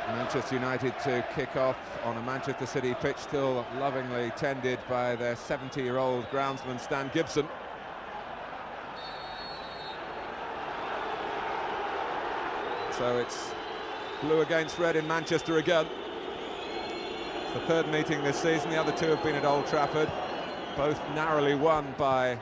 Manchester United to kick off on a Manchester City pitch, still lovingly tended by their 70-year-old groundsman Stan Gibson. So it's blue against red in Manchester again. It's the third meeting this season, the other two have been at Old Trafford, both narrowly won by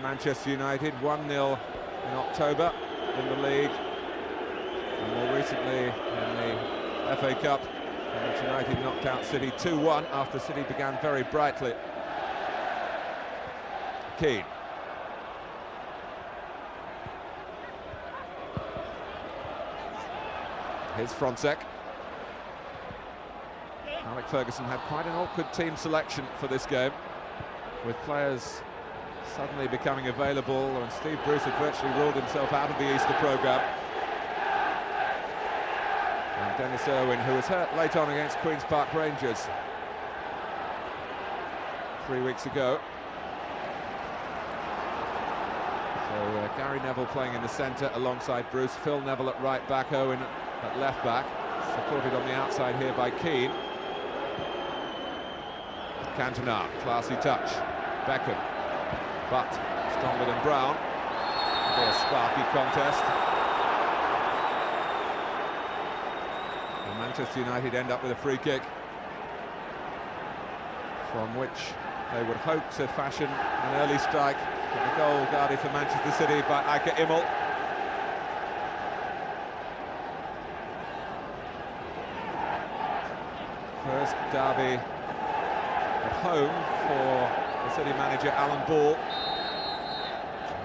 Manchester United, 1-0 in October in the league, and more recently in the FA Cup, in which United knocked out City 2-1 after City began very brightly. Keane. Here's Frontsek. Alex Ferguson had quite an awkward team selection for this game, with players suddenly becoming available, and Steve Bruce had virtually ruled himself out of the Easter programme. And Dennis Irwin, who was hurt late on against Queen's Park Rangers 3 weeks ago. So Gary Neville playing in the centre alongside Bruce, Phil Neville at right back, Owen at left back, supported on the outside here by Keane. Cantona, classy touch. Beckham, but stronger than Brown. It'll be a sparky contest. And Manchester United end up with a free kick, from which they would hope to fashion an early strike. But the goal guarded for Manchester City by Ike Immel. First derby at home for the City manager Alan Ball.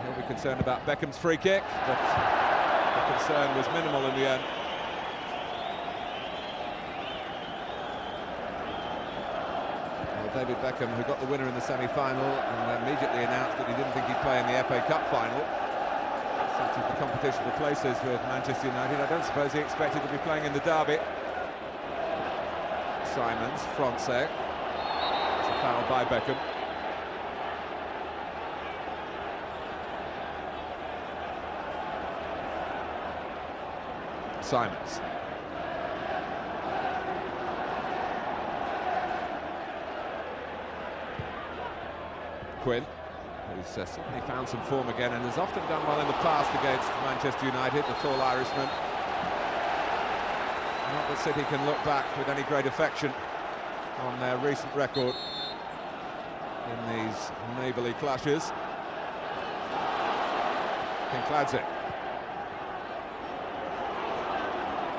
He'll be concerned about Beckham's free kick, but the concern was minimal in the end. Well, David Beckham, who got the winner in the semi-final and immediately announced that he didn't think he'd play in the FA Cup final. Such is the competition for places with Manchester United. I don't suppose he expected to be playing in the derby. Simons, Frontsek. It's a foul by Beckham. Simons. Quinn, who's suddenly found some form again and has often done well in the past against Manchester United, the tall Irishman. Not that City can look back with any great affection on their recent record in these neighbourly clashes. Kinkladze.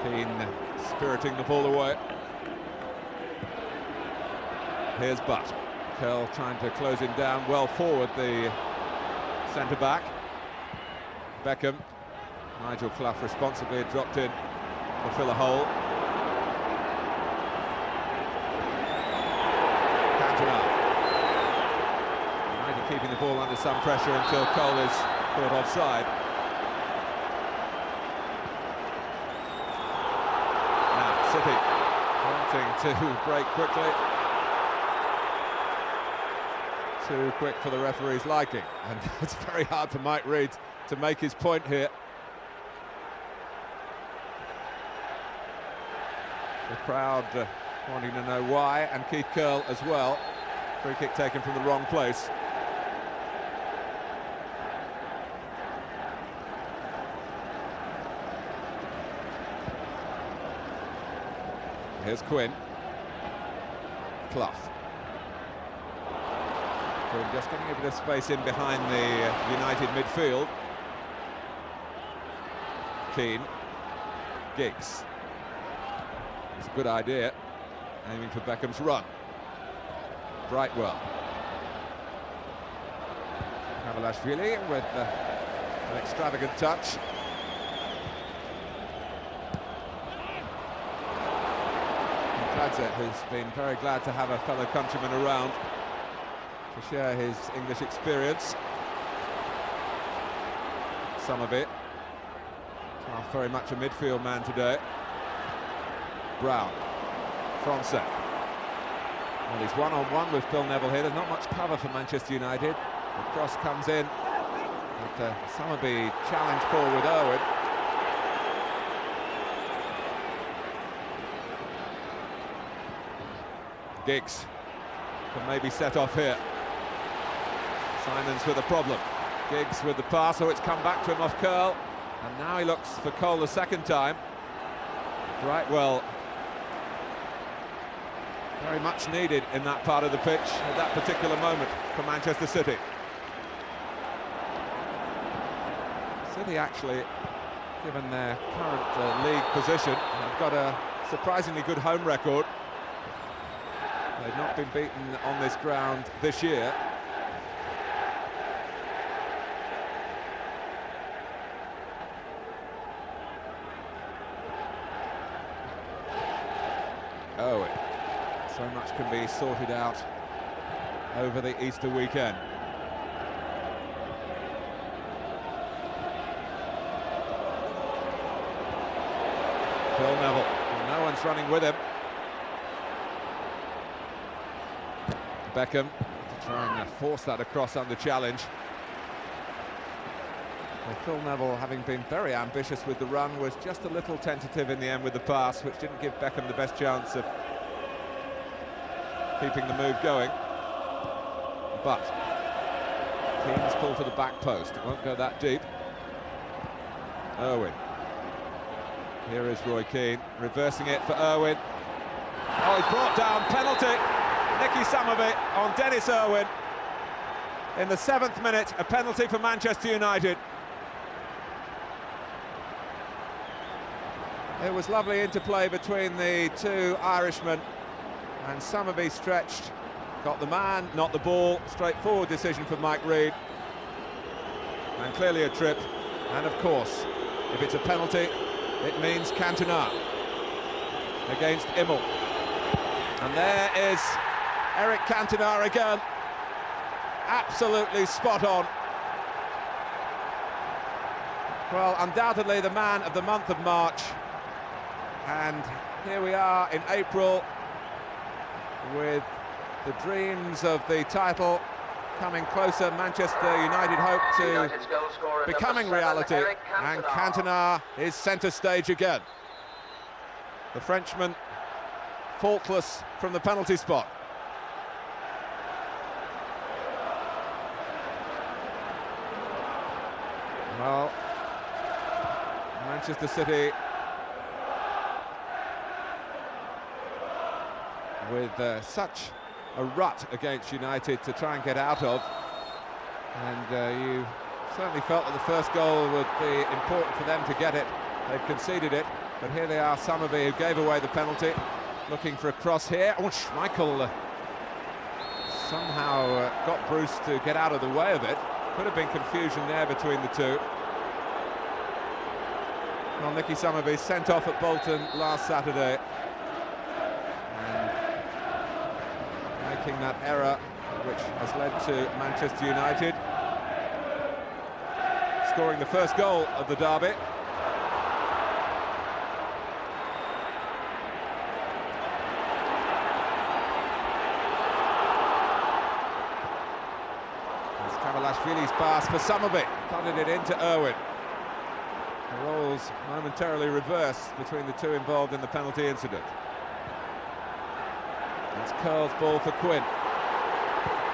Keane spiriting the ball away. Here's Butt. Curl trying to close him down well forward, the centre-back. Beckham. Nigel Clough responsibly had dropped in to fill a hole. Cantona. United keeping the ball under some pressure until Cole is caught offside. Now City wanting to break quickly. Too quick for the referee's liking, and it's very hard for Mike Reid to make his point here. The crowd wanting to know why, and Keith Curle as well. Free kick taken from the wrong place. Here's Quinn. Clough. Quinn just getting a bit of space in behind the United midfield. Keane. Giggs. It's a good idea, aiming for Beckham's run. Brightwell. Kavalashvili with an extravagant touch. Kinkladze, who's been very glad to have a fellow countryman around to share his English experience. Some of it. Not very much a midfield man today. Brown. Frontsek. Well, he's one-on-one with Phil Neville here. There's not much cover for Manchester United. The cross comes in. But Summerby challenged forward Owen. Giggs can maybe set off here. Simons with a problem. Giggs with the pass, it's come back to him off curl. And now he looks for Cole the second time. Brightwell very much needed in that part of the pitch at that particular moment for Manchester City. City actually, given their current league position, have got a surprisingly good home record. They've not been beaten on this ground this year. Oh, so much can be sorted out over the Easter weekend. Phil Neville, no one's running with him. Beckham to try and force that across under challenge. Well, Phil Neville, having been very ambitious with the run, was just a little tentative in the end with the pass, which didn't give Beckham the best chance of keeping the move going. But Keane's pull to the back post. It won't go that deep. Irwin. Here is Roy Keane, reversing it for Irwin. Oh, he's brought down, penalty. Nicky Summerby on Dennis Irwin. In the 7th minute, a penalty for Manchester United. It was lovely interplay between the two Irishmen, and Summerby stretched, got the man, not the ball. Straightforward decision for Mike Reid, and clearly a trip. And of course, if it's a penalty, it means Cantona against Immel. And there is Eric Cantona again, absolutely spot on. Well, undoubtedly the man of the month of March. And here we are in April with the dreams of the title coming closer. Manchester United hope to becoming reality, and Cantona is centre stage again. The Frenchman faultless from the penalty spot. Well, Manchester City with such a rut against United to try and get out of, and you certainly felt that the first goal would be important for them to get it. They've conceded it, but here they are, Summerby, who gave away the penalty, looking for a cross here. Oh, Schmeichel somehow got Bruce to get out of the way of it. Could have been confusion there between the two. Well, Nicky Summerby sent off at Bolton last Saturday, making that error which has led to Manchester United scoring the first goal of the derby. It's Kavalashvili's pass for Summerby, thudded it into Irwin. The roles momentarily reversed between the two involved in the penalty incident. It's Curl's ball for Quinn.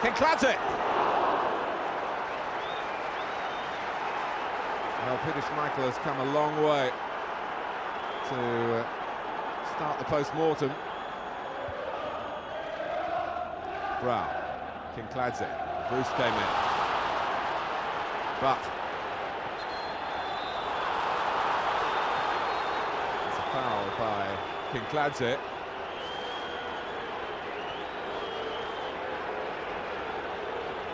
Kinkladze! Well, Peter Schmeichel has come a long way to start the post-mortem. Brown, Kinkladze, Bruce came in. But it's a foul by Kinkladze.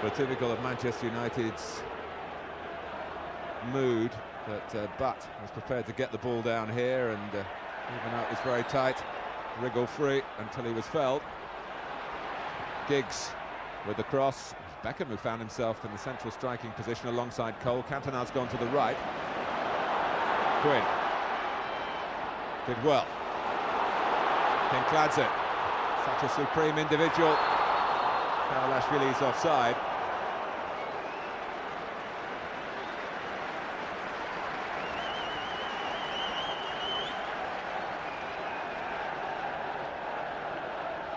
But typical of Manchester United's mood, that Butt was prepared to get the ball down here, and even though it was very tight, wriggle free until he was felled. Giggs with the cross. Beckham, who found himself in the central striking position alongside Cole. Cantona's gone to the right. Quinn did well. Kinkladze, such a supreme individual. Kavalashvili's offside.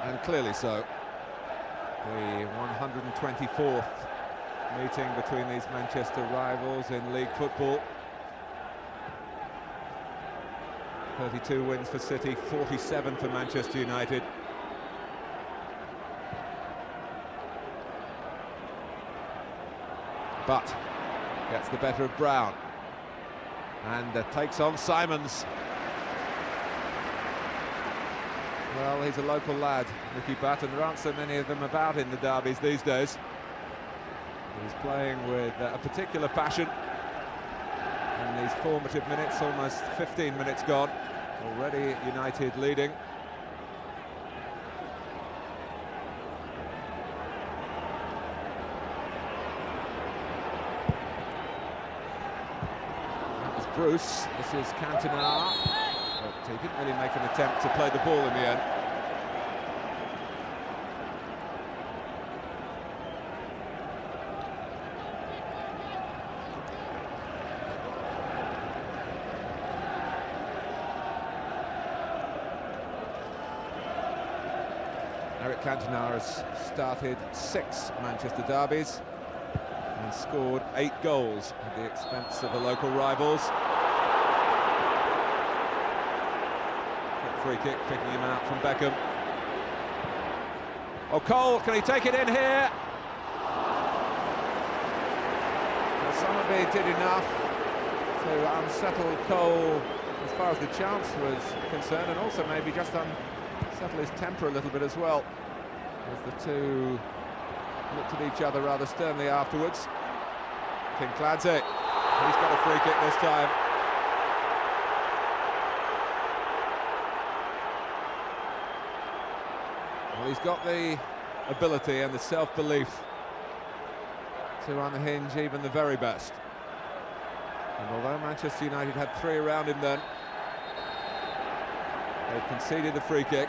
And clearly so. The 124th meeting between these Manchester rivals in league football. 32 wins for City, 47 for Manchester United. But gets the better of Brown and takes on Simons. Well, he's a local lad, Mickey Butt, and there aren't so many of them about in the derbies these days. He's playing with a particular passion in these formative minutes, almost 15 minutes gone. Already United leading. That was Bruce. This is Cantona. But he didn't really make an attempt to play the ball in the end. Eric Cantona has started 6 Manchester derbies and scored 8 goals at the expense of the local rivals. Free kick, picking him out from Beckham. Oh, Cole, can he take it in here? Well, Somerby did enough to unsettle Cole as far as the chance was concerned, and also maybe just unsettle his temper a little bit as well, as the two looked at each other rather sternly afterwards. Kinkladze, he's got a free kick this time. Well, he's got the ability and the self-belief to unhinge even the very best. And although Manchester United had 3 around him then, they conceded the free kick.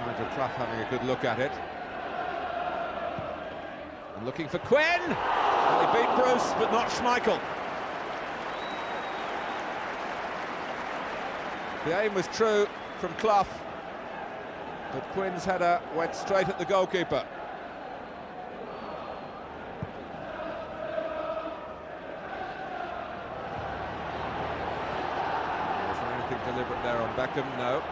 Nigel Clough having a good look at it. And looking for Quinn! Well, he beat Bruce, but not Schmeichel. The aim was true from Clough, but Quinn's header went straight at the goalkeeper. Was there anything deliberate there on Beckham? No.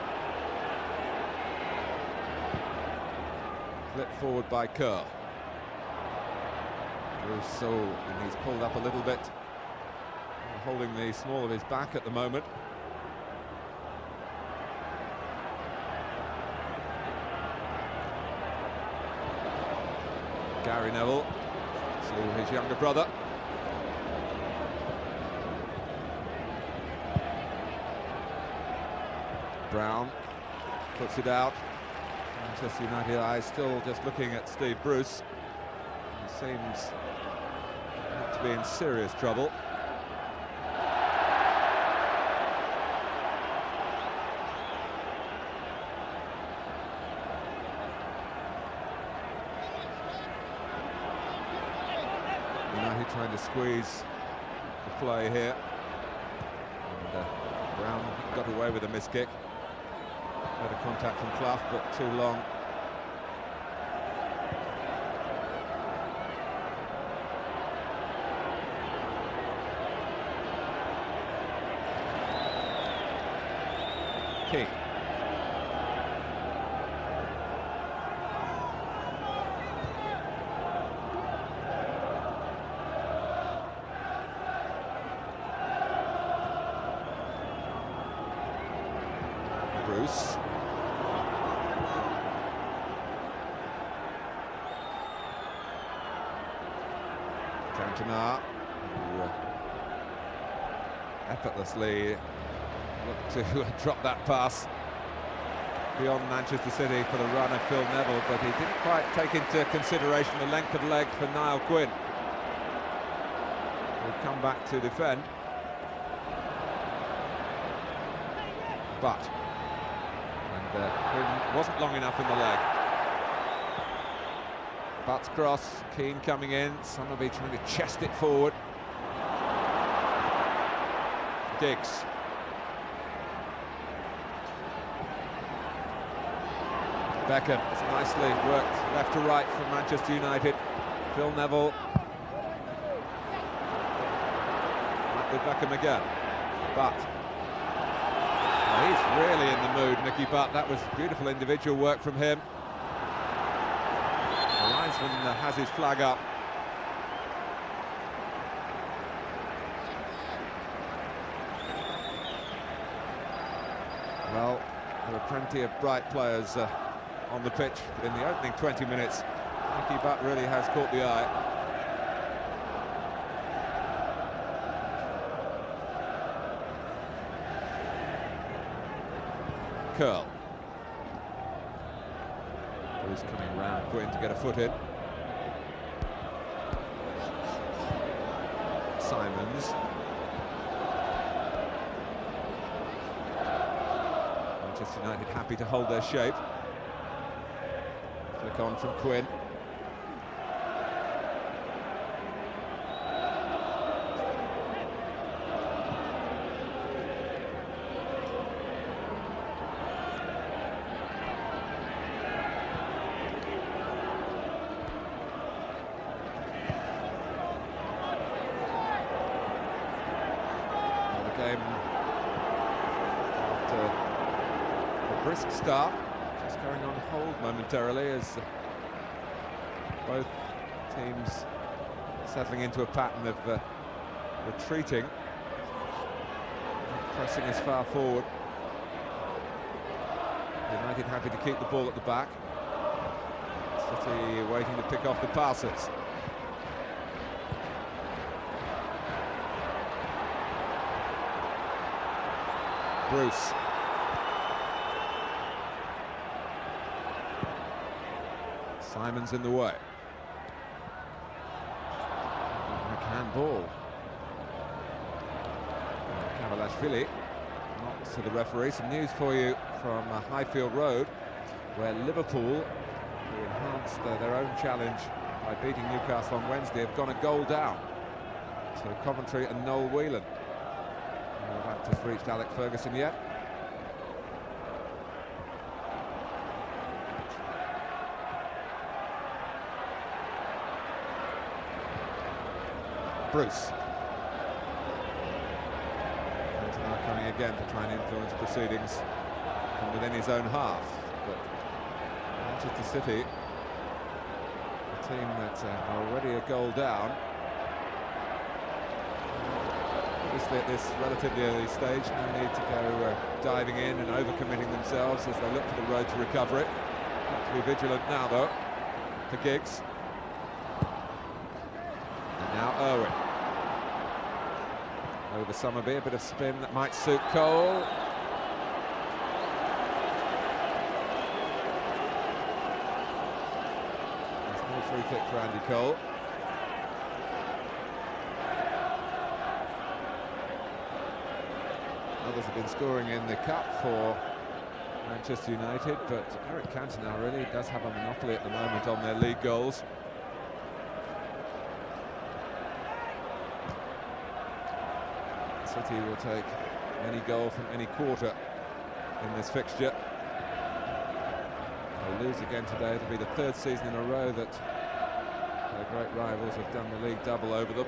Flipped forward by Kerr. Bruce, and he's pulled up a little bit, holding the small of his back at the moment. Gary Neville to his younger brother. Brown puts it out. Manchester United eyes still just looking at Steve Bruce. He seems not to be in serious trouble. United trying to squeeze the play here. And Brown got away with a miss kick. Better contact from Clough, but too long. King. Bruce. Cantona, who effortlessly looked to drop that pass beyond Manchester City for the run of Phil Neville, but he didn't quite take into consideration the length of leg for Niall Quinn. He'll come back to defend. But Quinn wasn't long enough in the leg. Butt's cross, Keane coming in, Somerby trying to chest it forward. Giggs. Beckham, it's nicely worked left to right from Manchester United. Phil Neville. Back with Beckham again. Butt. Oh, he's really in the mood, Nicky Butt. That was beautiful individual work from him. The linesman has his flag up. Well, there are plenty of bright players on the pitch in the opening 20 minutes. Nicky Butt really has caught the eye. Curl. Bruce coming around, Quinn to get a foot in. Simons. Manchester United happy to hold their shape. Flick on from Quinn. Game after a brisk start, just going on hold momentarily as both teams settling into a pattern of retreating, not pressing as far forward. United happy to keep the ball at the back. City waiting to pick off the passes. Bruce. Simons in the way. Handball. Kavalashvili knocks to the referee. Some news for you from Highfield Road, where Liverpool, who enhanced their own challenge by beating Newcastle on Wednesday, have gone a goal down to Coventry and Noel Whelan. That has reached Alec Ferguson yet. Bruce. Cantona coming again to try and influence proceedings from within his own half. But Manchester City, a team that are already a goal down, obviously at this relatively early stage, no need to go diving in and overcommitting themselves as they look for the road to recovery. Have to be vigilant now, though, for Giggs. And now Irwin. Over Summerby, a bit of spin that might suit Cole. There's no free kick for Andy Cole. Others have been scoring in the cup for Manchester United, but Eric Cantona really does have a monopoly at the moment on their league goals. City will take any goal from any quarter in this fixture. They lose again today. It'll be the third season in a row that their great rivals have done the league double over them.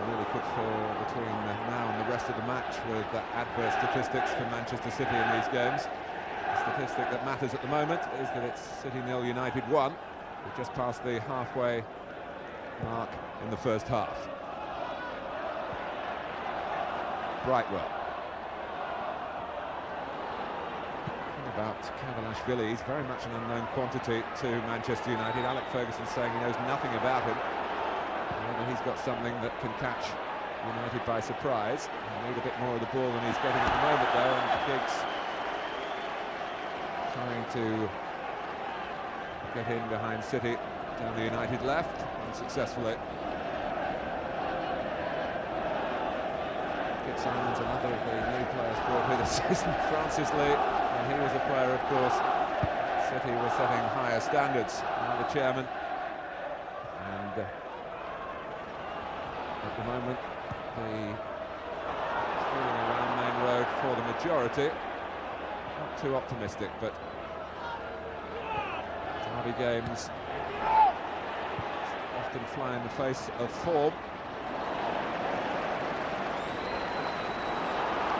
Really could fall between now and the rest of the match with adverse statistics for Manchester City in these games. The statistic that matters at the moment is that it's City 0, United 1. We've just passed the halfway mark in the first half. Brightwell. About Kavalashvili, he's very much an unknown quantity to Manchester United. Alec Ferguson saying he knows nothing about him. Maybe he's got something that can catch United by surprise. They need a bit more of the ball than he's getting at the moment, though, and Giggs trying to get in behind City down the United left, unsuccessfully. Kit Simons, another of the new players brought here this season, Francis Lee, and he was a player, of course. City were setting higher standards. Now the chairman, and at the moment the feeling around Main Road for the majority. Not too optimistic, but derby games often fly in the face of form.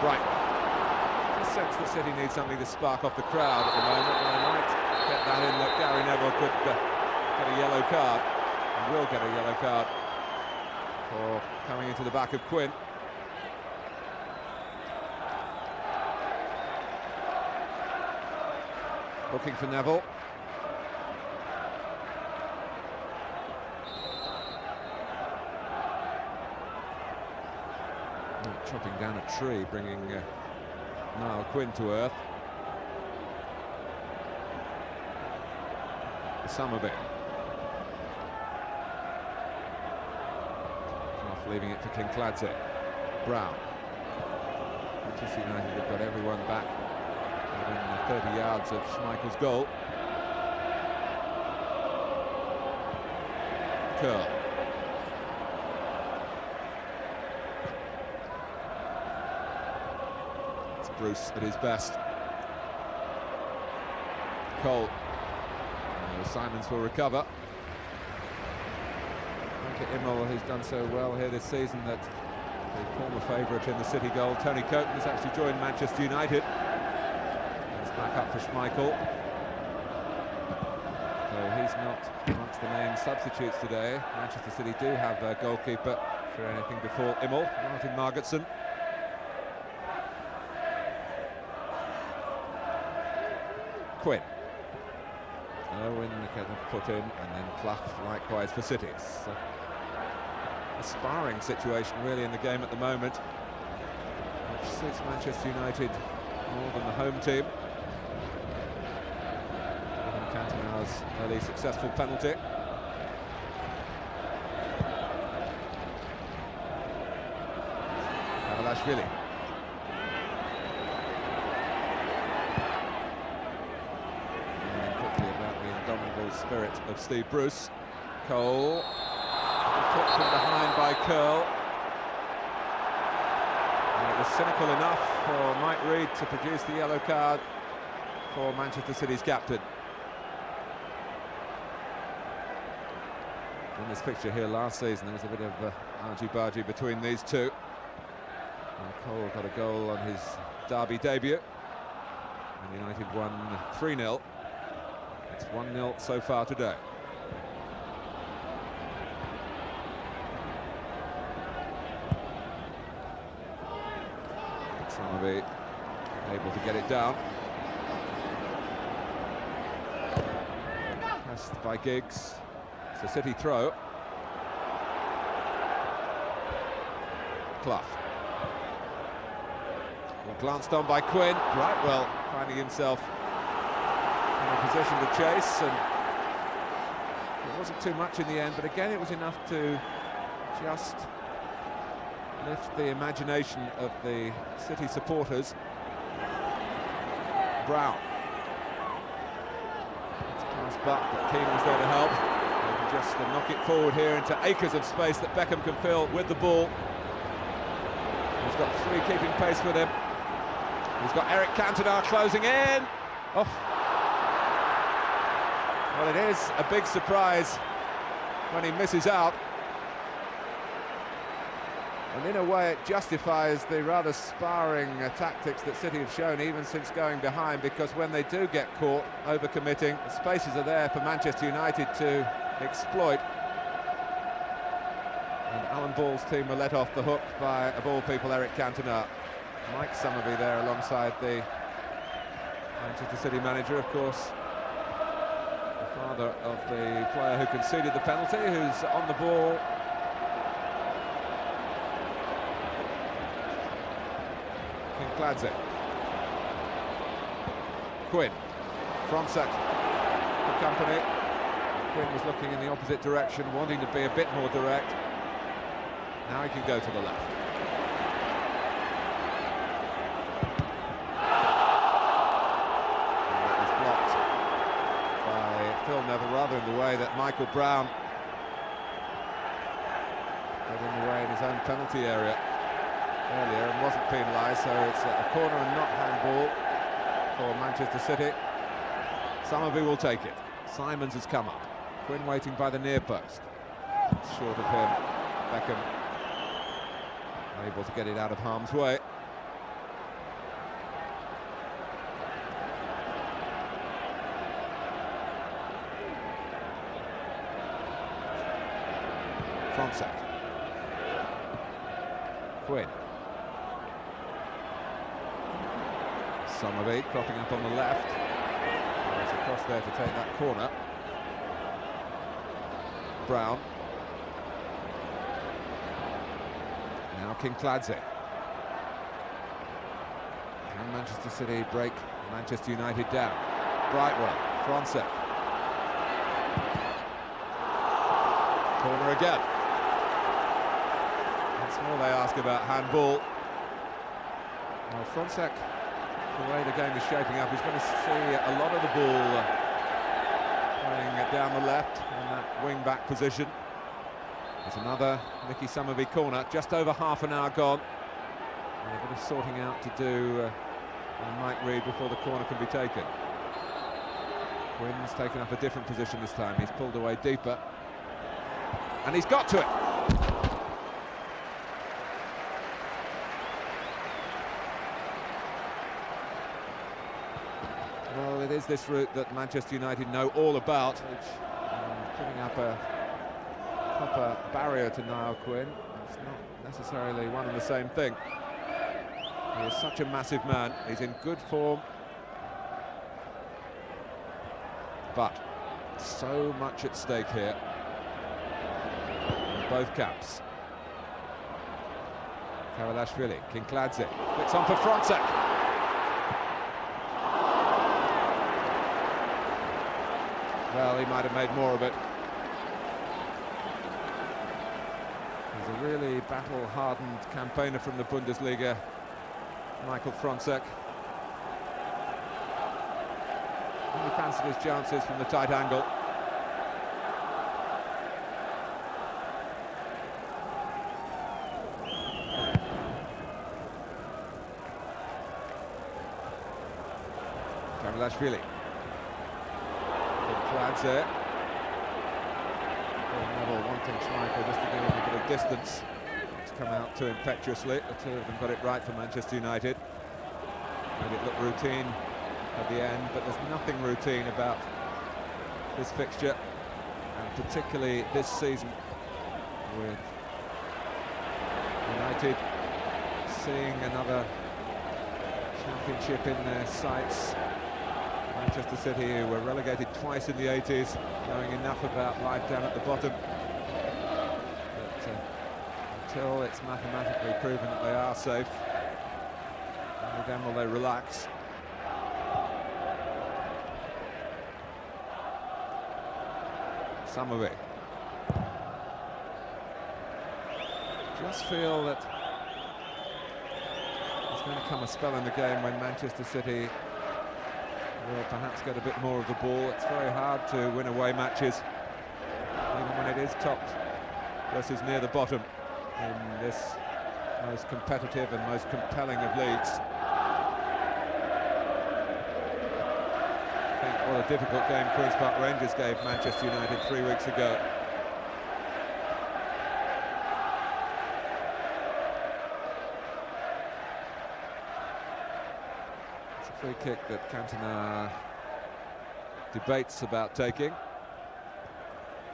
Right. I sense that City needs something to spark off the crowd at the moment, and I might get that in that Gary Neville could get a yellow card. He will get a yellow card for coming into the back of Quinn. Looking for Neville. Chopping down a tree, bringing Niall Quinn to earth. Some of it. Off leaving it to Kincladze. Brown. Manchester United have got everyone back within 30 yards of Schmeichel's goal. Curl. It's Bruce at his best. Cole. Simons will recover. Immel, who's done so well here this season, that the former favourite in the City goal, Tony Coton, has actually joined Manchester United. He's back up for Schmeichel. So he's not amongst the main substitutes today. Manchester City do have a goalkeeper for anything before Immel, Martin Margetson. Quinn. Owen get a foot in, and then Clough likewise for City. It's a sparring situation really in the game at the moment, which suits Manchester United more than the home team. Given Cantona's early successful penalty. Kavalashvili. Spirit of Steve Bruce. Cole, put from behind by Curl, and it was cynical enough for Mike Reid to produce the yellow card for Manchester City's captain. In this fixture here last season, there was a bit of argy-bargy between these two. And Cole got a goal on his derby debut, and United won 3-0. It's 1-0 so far today. Somerby able to get it down. Pressed by Giggs. It's a City throw. Clough. Well, glanced on by Quinn. Brightwell finding himself in a position to chase, and it wasn't too much in the end, but again it was enough to just lift the imagination of the City supporters. Brown. It's past Buck, but Keane was there to help. They can just knock it forward here into acres of space that Beckham can fill with the ball. He's got three keeping pace with him. He's got Eric Cantona closing in. Oh. Well, it is a big surprise when he misses out. And in a way it justifies the rather sparring tactics that City have shown even since going behind, because when they do get caught overcommitting, the spaces are there for Manchester United to exploit. And Alan Ball's team were let off the hook by, of all people, Eric Cantona. Mike Somerby there alongside the Manchester City manager, of course. Father of the player who conceded the penalty, who's on the ball. Kincladze. Quinn. Fronsack for company. Quinn was looking in the opposite direction, wanting to be a bit more direct. Now he can go to the left. Phil Neville, rather in the way that Michael Brown got in the way in his own penalty area earlier and wasn't penalised, so it's a corner and not handball for Manchester City. Summerby will take it. Simons has come up. Quinn waiting by the near post. Short of him. Beckham able to get it out of harm's way. Frontsec. Quinn. Summerby cropping up on the left. He's across there to take that corner. Brown. Now Kinkladze. Can Manchester City break Manchester United down? Brightwell, Frontsec. Corner again. Once more they ask about handball. Well, Frontsec, the way the game is shaping up, is going to see a lot of the ball playing down the left in that wing-back position. There's another Mickey Summerby corner, just over half an hour gone. And a bit of sorting out to do by Mike Reid before the corner can be taken. Quinn's taken up a different position this time. He's pulled away deeper. And he's got to it. Well, it is this route that Manchester United know all about, which putting up a proper barrier to Niall Quinn. It's not necessarily one and the same thing. He is such a massive man. He's in good form. But so much at stake here. In both camps. Kavalashvili, Kinkladze, flicks on for Frontsec. Well, he might have made more of it. He's a really battle-hardened campaigner from the Bundesliga, Michael Frontsec. He fancied his chances from the tight angle. Kavalashvili. Kinkladze. Neville wanting Schmeichel just to give him a bit of distance. It's come out too impetuously. The two of them got it right for Manchester United. Made it look routine at the end, but there's nothing routine about this fixture, and particularly this season, with United seeing another championship in their sights. Manchester City, who were relegated twice in the 80s, knowing enough about life down at the bottom. But until it's mathematically proven that they are safe, only then will they relax. Summerby. Just feel that there's going to come a spell in the game when Manchester City will perhaps get a bit more of the ball. It's very hard to win away matches, even when it is top versus near the bottom in this most competitive and most compelling of leagues. I think what a difficult game Queen's Park Rangers gave Manchester United 3 weeks ago. Free kick that Cantona debates about taking.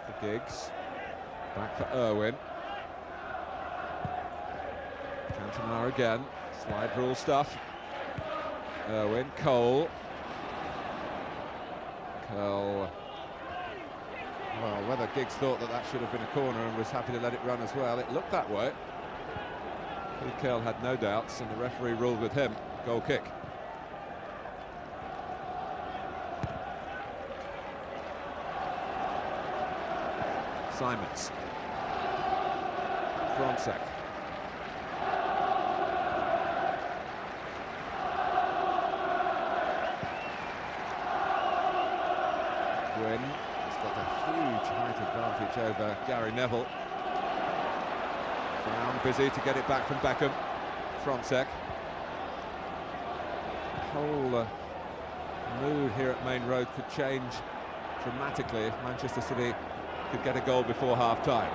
For Giggs. Back for Irwin. Cantona again. Slide rule stuff. Irwin, Cole. Curl. Well, whether Giggs thought that that should have been a corner and was happy to let it run as well, it looked that way. Curl had no doubts, and the referee ruled with him. Goal kick. Simons. Frontsec. Quinn has got a huge height advantage over Gary Neville. Brown busy to get it back from Beckham. Frontsek. The whole mood here at Main Road could change dramatically if Manchester City could get a goal before half-time.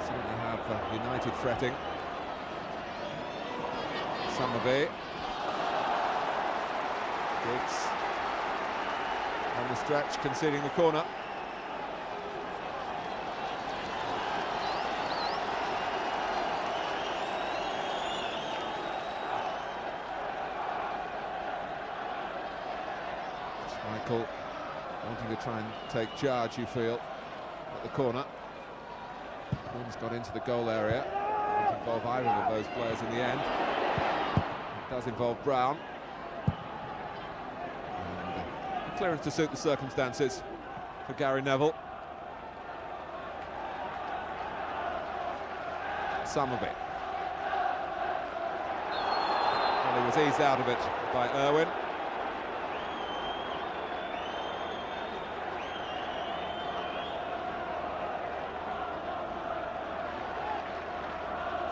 Certainly have United fretting. Summerby. Giggs on the stretch, conceding the corner. Michael wanting to try and take charge, you feel, at the corner. Quinn's got into the goal area. Won't involve either of those players in the end. It does involve Brown. And clearance to suit the circumstances for Gary Neville. Summerby. Well, he was eased out of it by Irwin.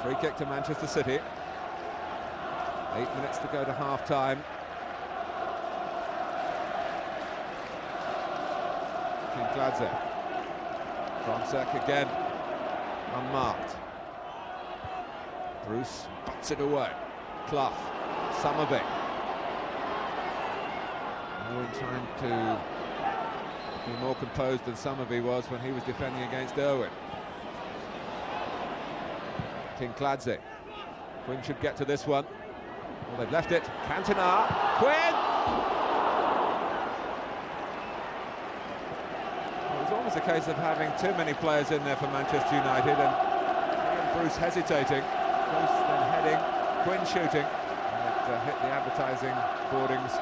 Free kick to Manchester City. 8 minutes to go to half-time. Gladze. Frontsek again, unmarked. Bruce butts it away. Clough, Summerby. Owen trying to be more composed than Summerby was when he was defending against Irwin. Gladze. Quinn should get to this one. Well, they've left it. Cantona. Quinn! Well, it was almost a case of having too many players in there for Manchester United, and Bruce hesitating. Bruce then heading. Quinn shooting. And it hit the advertising boardings,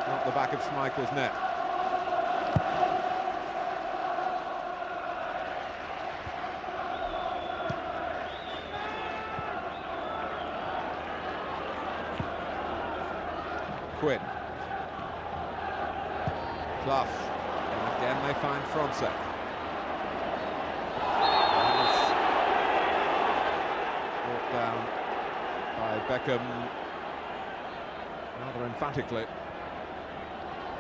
not the back of Schmeichel's net. Quinn. Clough. And again they find Frontsek. Brought down by Beckham rather emphatically.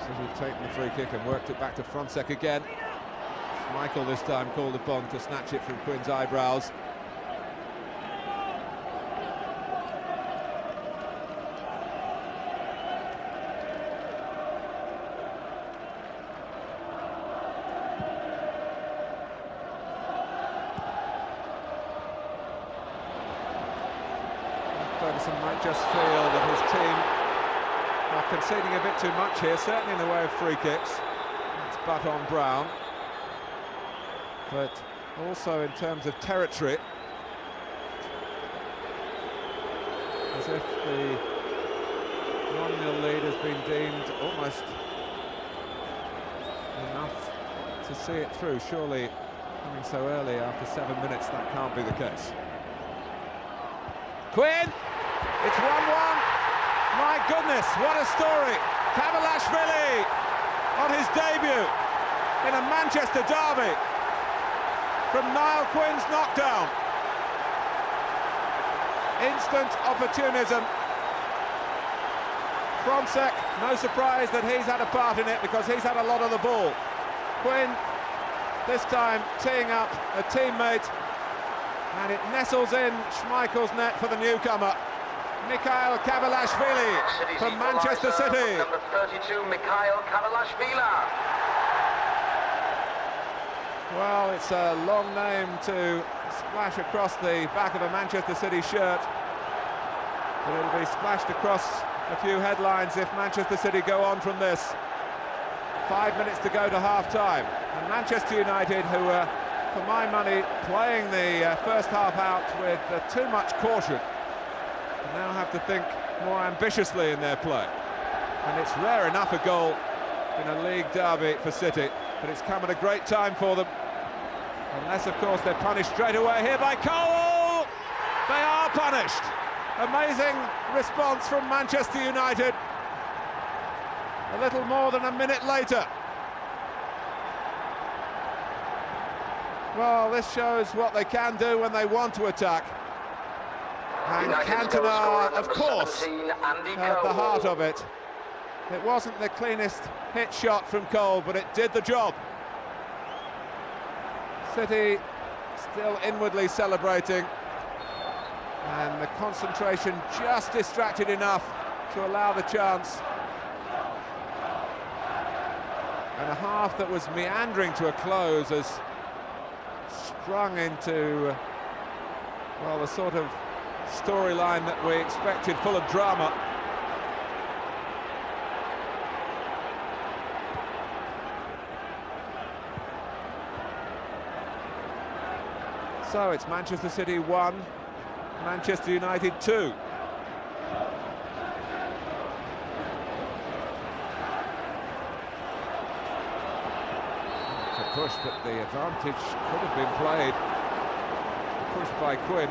So he's taken the free kick and worked it back to Frontsek again. Schmeichel this time called upon to snatch it from Quinn's eyebrows. Ferguson might just feel that his team are conceding a bit too much here, certainly in the way of free kicks. It's butt on Brown. But also in terms of territory, as if the 1-0 lead has been deemed almost enough to see it through. Surely, coming so early after 7 minutes, that can't be the case. Quinn! It's 1-1. My goodness, what a story. Kavalashvili on his debut in a Manchester derby from Niall Quinn's knockdown. Instant opportunism. Frontsek, no surprise that he's had a part in it because he's had a lot of the ball. Quinn, this time teeing up a teammate, and it nestles in Schmeichel's net for the newcomer. Mikhail Kavalashvili from Manchester City. Number 32, Mikhail Kavalashvili. Well, it's a long name to splash across the back of a Manchester City shirt, but it'll be splashed across a few headlines if Manchester City go on from this. 5 minutes to go to half-time, and Manchester United, who are, for my money, playing the first half out with too much caution, now have to think more ambitiously in their play. And it's rare enough a goal in a league derby for City, but it's come at a great time for them. Unless, of course, they're punished straight away here by Cole! They are punished! Amazing response from Manchester United. A little more than a minute later. Well, this shows what they can do when they want to attack. And Cantona, of course, at the heart of it. It wasn't the cleanest hit shot from Cole, but it did the job. City still inwardly celebrating, and the concentration just distracted enough to allow the chance. And a half that was meandering to a close has sprung into, well, the sort of storyline that we expected, full of drama. So it's Manchester City 1, Manchester United 2. Push, but the advantage could have been played. Pushed by Quinn.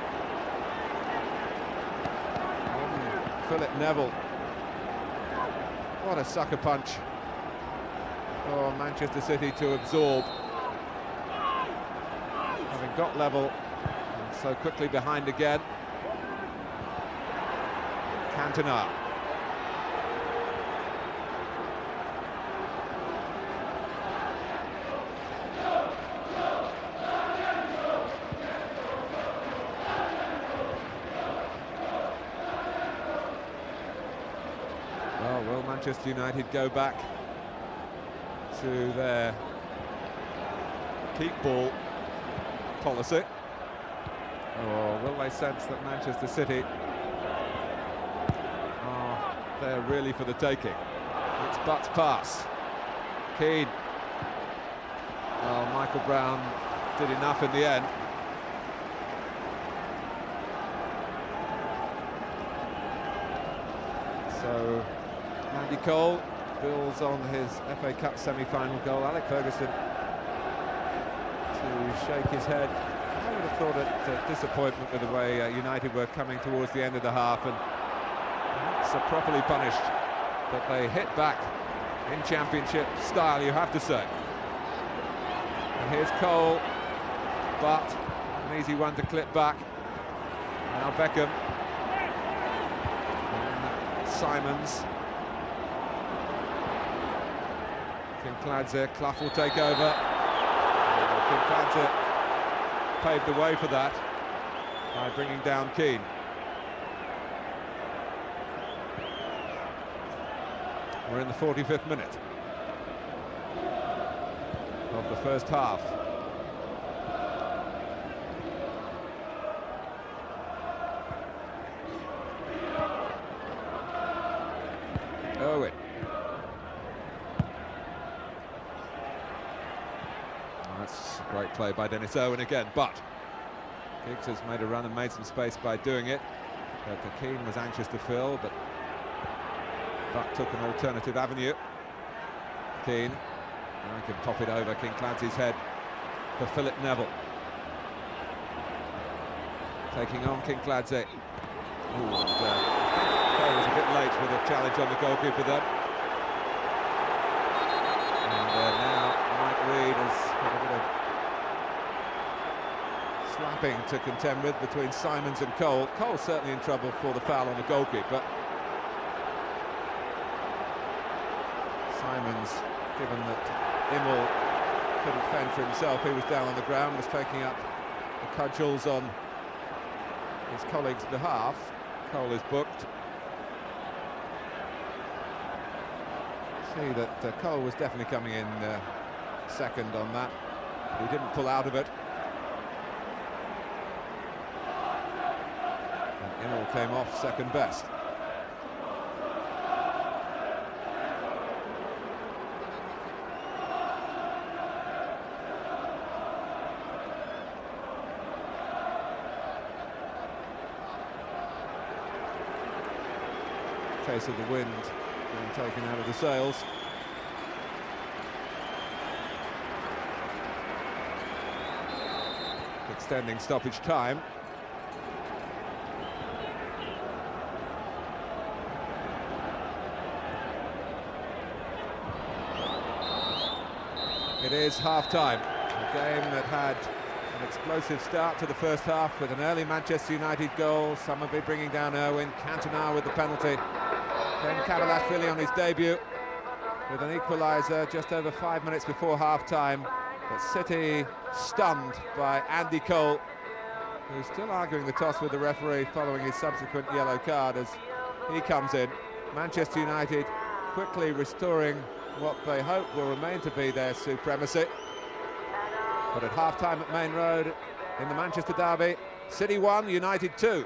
Philip Neville. What a sucker punch for Manchester City to absorb. Having got level and so quickly behind again. Cantona. Well, will Manchester United go back to their keep ball policy, or will they sense that Manchester City are there really for the taking? It's Butt's pass. Keane. Well, Michael Brown did enough in the end. So Andy Cole builds on his FA Cup semi-final goal. Alec Ferguson to shake his head. I would have thought it disappointment with the way United were coming towards the end of the half, and that's properly punished. But they hit back in Championship style, you have to say. And here's Cole, but an easy one to clip back. Now Beckham. And Simons. Kinkladze, Clough will take over. Kinkladze paved the way for that by bringing down Keane. We're in the 45th minute of the first half. Owen. That's a great play by Dennis Owen again, but Giggs has made a run and made some space by doing it. But Keane was anxious to fill, but Butt took an alternative avenue. Keane, now he can pop it over Kinkladze's head for Philip Neville. Taking on Kinkladze. Cole was a bit late with a challenge on the goalkeeper then. And now Mike Reid has got a bit of slapping to contend with between Simons and Cole. Cole's certainly in trouble for the foul on the goalkeeper. Simons, given that Immel couldn't fend for himself, he was down on the ground, was taking up the cudgels on his colleague's behalf. Cole is booked. See that Cole was definitely coming in second on that. He didn't pull out of it. And Immel came off second best. Case of the wind being taken out of the sails. Extending stoppage time. It is half-time. A game that had An explosive start to the first half with an early Manchester United goal. Somerby bringing down Irwin. Cantona with the penalty. Then Kavalashvili on his debut with an equaliser just over 5 minutes before half-time. But City stunned by Andy Cole, who's still arguing the toss with the referee following his subsequent yellow card as he comes in. Manchester United quickly restoring what they hope will remain to be their supremacy. But at half-time at Main Road in the Manchester derby, City 1, United 2.